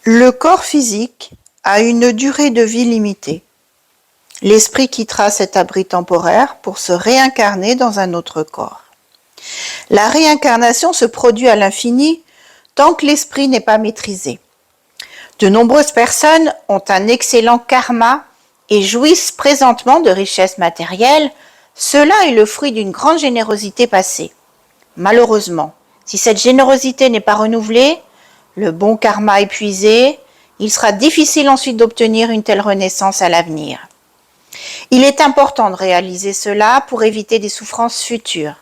Le corps physique a une durée de vie limitée. L'esprit quittera cet abri temporaire pour se réincarner dans un autre corps. La réincarnation se produit à l'infini tant que l'esprit n'est pas maîtrisé. De nombreuses personnes ont un excellent karma et jouissent présentement de richesses matérielles. Cela est le fruit d'une grande générosité passée. Malheureusement, si cette générosité n'est pas renouvelée, le bon karma épuisé, il sera difficile ensuite d'obtenir une telle renaissance à l'avenir. Il est important de réaliser cela pour éviter des souffrances futures.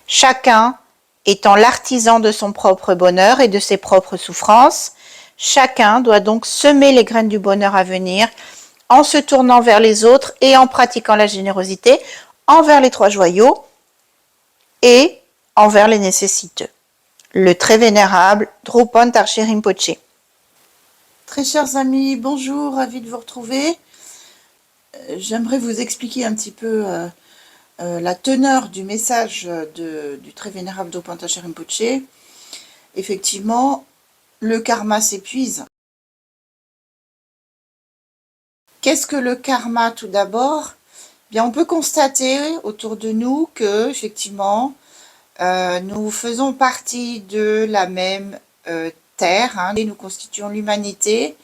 Chacun étant l'artisan de son propre bonheur et de ses propres souffrances, chacun doit donc semer les graines du bonheur à venir en se tournant vers les autres et en pratiquant la générosité envers les trois joyaux et envers les nécessiteux. Le très vénérable Drupal Tarche Rinpoché. Très chers amis, bonjour, ravi de vous retrouver. J'aimerais vous expliquer un petit peu la teneur du message du très vénérable Drupal Tarche Rinpoché. Effectivement, le karma s'épuise. Qu'est-ce que le karma tout d'abord? Bien, on peut constater autour de nous que, effectivement, nous faisons partie de la même terre, et nous constituons l'humanité,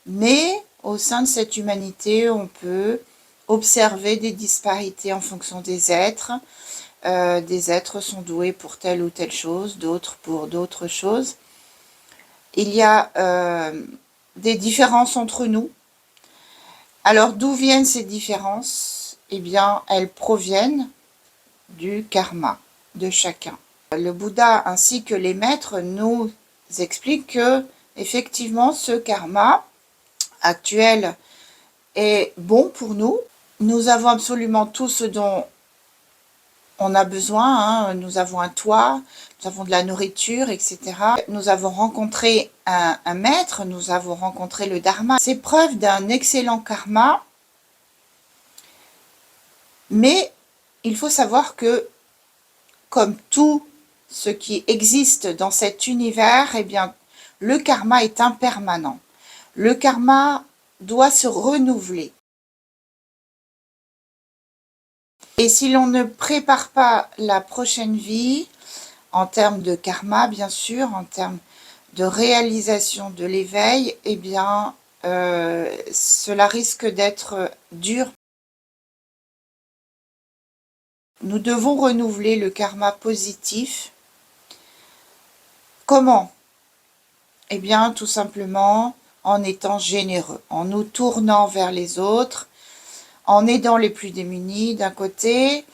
mais au sein de cette humanité, on peut observer des disparités en fonction des êtres. Des êtres sont doués pour telle ou telle chose, d'autres pour d'autres choses. Il y a des différences entre nous. Alors, d'où viennent ces différences? Eh bien, elles proviennent du karma de chacun. Le Bouddha ainsi que les maîtres nous expliquent que, effectivement, ce karma actuel est bon pour nous. Nous avons absolument tout ce dont on a besoin. Nous avons un toit, nous avons de la nourriture, etc. Nous avons rencontré un maître, nous avons rencontré le Dharma. C'est preuve d'un excellent karma, mais il faut savoir que, comme tout ce qui existe dans cet univers, eh bien, le karma est impermanent. Le karma doit se renouveler. Et si l'on ne prépare pas la prochaine vie, en termes de karma, bien sûr, en termes de réalisation de l'éveil, eh bien, cela risque d'être dur. Nous devons renouveler le karma positif. Comment? Eh bien, tout simplement en étant généreux, en nous tournant vers les autres, en aidant les plus démunis d'un côté,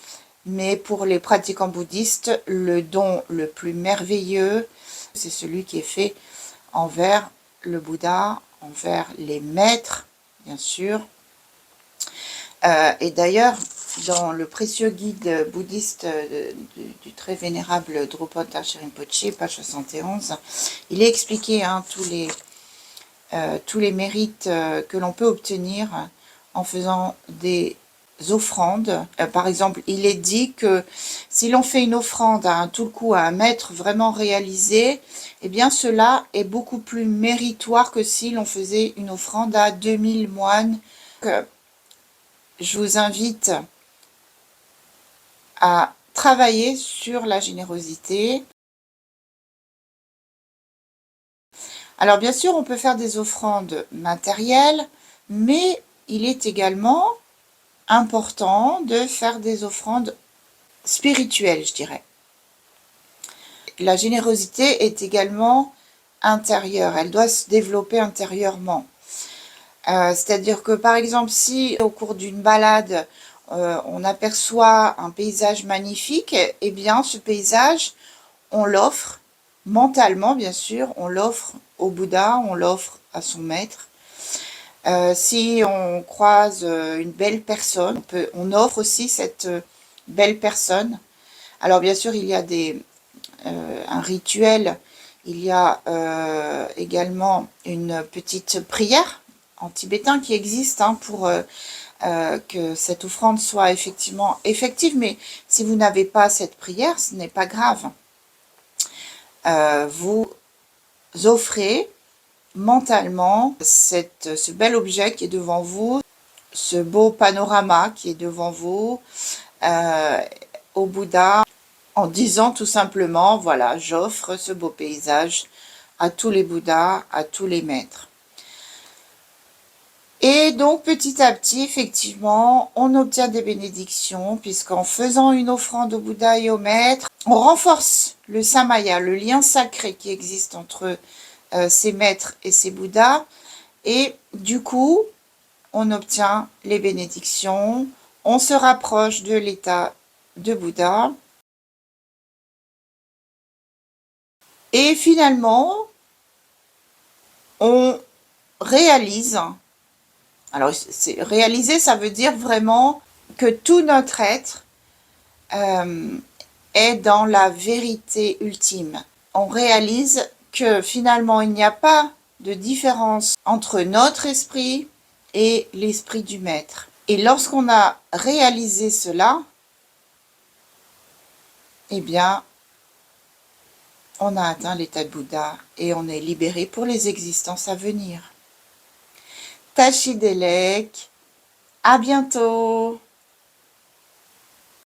mais pour les pratiquants bouddhistes, le don le plus merveilleux, c'est celui qui est fait envers le Bouddha, envers les maîtres, bien sûr. Et d'ailleurs, dans le précieux guide bouddhiste du très vénérable Drupal Tarche Rinpoché, page 71, il est expliqué tous les mérites que l'on peut obtenir en faisant des offrandes. Par exemple, il est dit que si l'on fait une offrande à tout le coup à un maître vraiment réalisé, eh bien cela est beaucoup plus méritoire que si l'on faisait une offrande à 2000 moines. Je vous invite à travailler sur la générosité. Alors bien sûr, on peut faire des offrandes matérielles, mais il est également important de faire des offrandes spirituelles, je dirais. La générosité est également intérieure, elle doit se développer intérieurement. C'est-à-dire que par exemple, si au cours d'une balade, on aperçoit un paysage magnifique, eh bien ce paysage, on l'offre mentalement, bien sûr, on l'offre au Bouddha, on l'offre à son maître. Si on croise une belle personne, on offre aussi cette belle personne. Alors bien sûr, il y a un rituel, il y a également une petite prière en tibétain qui existe pour que cette offrande soit effectivement effective. Mais si vous n'avez pas cette prière, ce n'est pas grave. Vous offrez mentalement ce bel objet qui est devant vous, ce beau panorama qui est devant vous, au Bouddha, en disant tout simplement, voilà, j'offre ce beau paysage à tous les Bouddhas, à tous les maîtres. Et donc, petit à petit, effectivement, on obtient des bénédictions, puisqu'en faisant une offrande au Bouddha et au maître, on renforce le samaya, le lien sacré qui existe entre ces maîtres et ces Bouddhas. Et du coup, on obtient les bénédictions, on se rapproche de l'état de Bouddha. Et finalement, on réalise. Alors, réaliser, ça veut dire vraiment que tout notre être est dans la vérité ultime. On réalise que finalement, il n'y a pas de différence entre notre esprit et l'esprit du maître. Et lorsqu'on a réalisé cela, eh bien, on a atteint l'état de Bouddha et on est libéré pour les existences à venir. Tachi Delek, à bientôt!